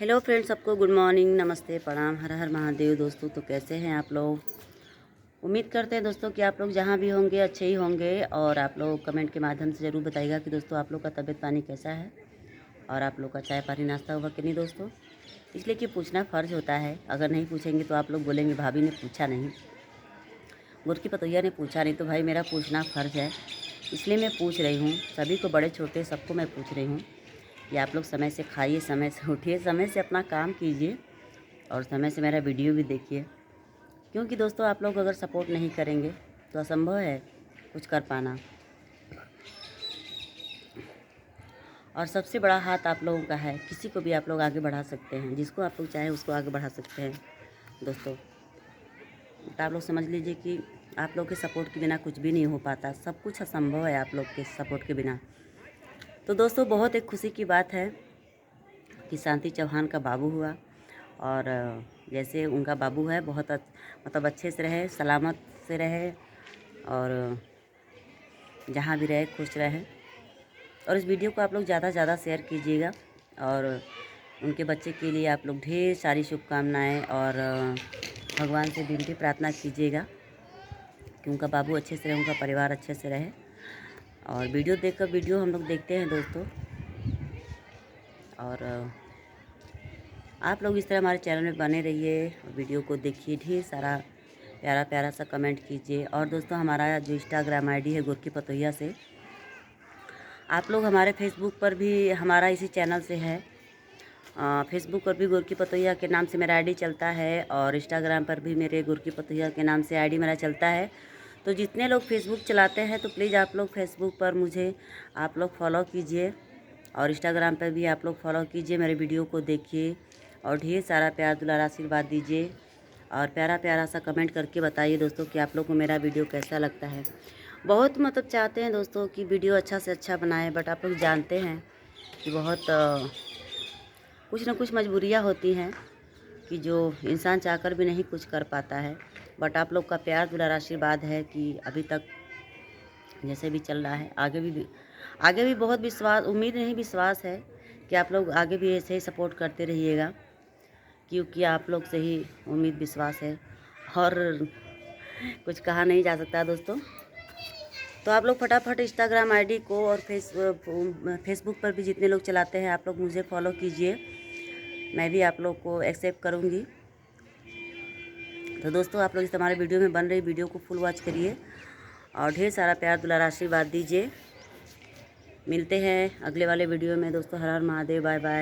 Hello friends, सबको good morning, नमस्ते, प्रणाम, हर हर महादेव। दोस्तों तो कैसे हैं आप लोग? उम्मीद करते हैं दोस्तों कि आप लोग जहां भी होंगे अच्छे ही होंगे। और आप लोग कमेंट के माध्यम से ज़रूर बताइएगा कि दोस्तों आप लोग का तबीयत पानी कैसा है और आप लोग का चाय पानी नाश्ता हुआ कि नहीं दोस्तों। इसलिए कि पूछना फ़र्ज़ होता है। अगर नहीं पूछेंगे तो आप लोग बोलेंगे भाभी ने पूछा नहीं, गुड़ की पतोहिया ने पूछा नहीं। तो भाई मेरा पूछना फ़र्ज़ है, इसलिए मैं पूछ रही हूँ। सभी को, बड़े छोटे सबको मैं पूछ रही हूँ कि आप लोग समय से खाइए, समय से उठिए, समय से अपना काम कीजिए और समय से मेरा वीडियो भी देखिए। क्योंकि दोस्तों आप लोग अगर सपोर्ट नहीं करेंगे तो असंभव है कुछ कर पाना। और सबसे बड़ा हाथ आप लोगों का है, किसी को भी आप लोग आगे बढ़ा सकते हैं, जिसको आप लोग चाहें उसको आगे बढ़ा सकते हैं दोस्तों। तो आप लोग समझ लीजिए कि आप लोग के सपोर्ट के बिना कुछ भी नहीं हो पाता, सब कुछ असंभव है आप लोग के सपोर्ट के बिना। तो दोस्तों बहुत एक खुशी की बात है कि शांति चौहान का बाबू हुआ। और जैसे उनका बाबू है बहुत मतलब अच्छे से रहे, सलामत से रहे और जहाँ भी रहे खुश रहे। और इस वीडियो को आप लोग ज़्यादा से ज़्यादा शेयर कीजिएगा और उनके बच्चे के लिए आप लोग ढेर सारी शुभकामनाएं और भगवान से विनती प्रार्थना कीजिएगा कि उनका बाबू अच्छे से रहे, उनका परिवार अच्छे से रहे। और वीडियो देखकर, वीडियो हम लोग देखते हैं दोस्तों। और आप लोग इस तरह हमारे चैनल में बने रहिए, वीडियो को देखिए, ढेर सारा प्यारा प्यारा सा कमेंट कीजिए। और दोस्तों हमारा जो इंस्टाग्राम आईडी है गुड़ की पतोहिया से, आप लोग हमारे फेसबुक पर भी हमारा इसी चैनल से है। फेसबुक पर भी गुड़ की पतोहिया के नाम से मेरा आईडी चलता है और इंस्टाग्राम पर भी मेरे गुड़ की पतोहिया के नाम से आईडी मेरा चलता है। तो जितने लोग फेसबुक चलाते हैं तो प्लीज़ आप लोग फेसबुक पर मुझे आप लोग फॉलो कीजिए और इंस्टाग्राम पर भी आप लोग फॉलो कीजिए, मेरे वीडियो को देखिए और ढेर सारा प्यार दुलार आशीर्वाद दीजिए और प्यारा प्यारा सा कमेंट करके बताइए दोस्तों कि आप लोग को मेरा वीडियो कैसा लगता है। बहुत मतलब चाहते हैं दोस्तों कि वीडियो अच्छा से अच्छा बनाए, बट आप लोग जानते हैं कि बहुत कुछ ना कुछ मजबूरियाँ होती हैं कि जो इंसान चाहकर भी नहीं कुछ कर पाता है। बट आप लोग का प्यार दुलार आशीर्वाद है कि अभी तक जैसे भी चल रहा है आगे भी बहुत विश्वास, उम्मीद नहीं विश्वास है कि आप लोग आगे भी ऐसे ही सपोर्ट करते रहिएगा, क्योंकि आप लोग से ही उम्मीद विश्वास है और कुछ कहा नहीं जा सकता दोस्तों। तो आप लोग फटाफट इंस्टाग्राम आईडी को और फेसबुक पर भी जितने लोग चलाते हैं आप लोग मुझे फॉलो कीजिए, मैं भी आप लोग को एक्सेप्ट करूँगी। तो दोस्तों आप लोग इस हमारे वीडियो में बन रही वीडियो को फुल वॉच करिए और ढेर सारा प्यार दुलार आशीर्वाद दीजिए। मिलते हैं अगले वाले वीडियो में दोस्तों। हर हर महादेव, बाय बाय।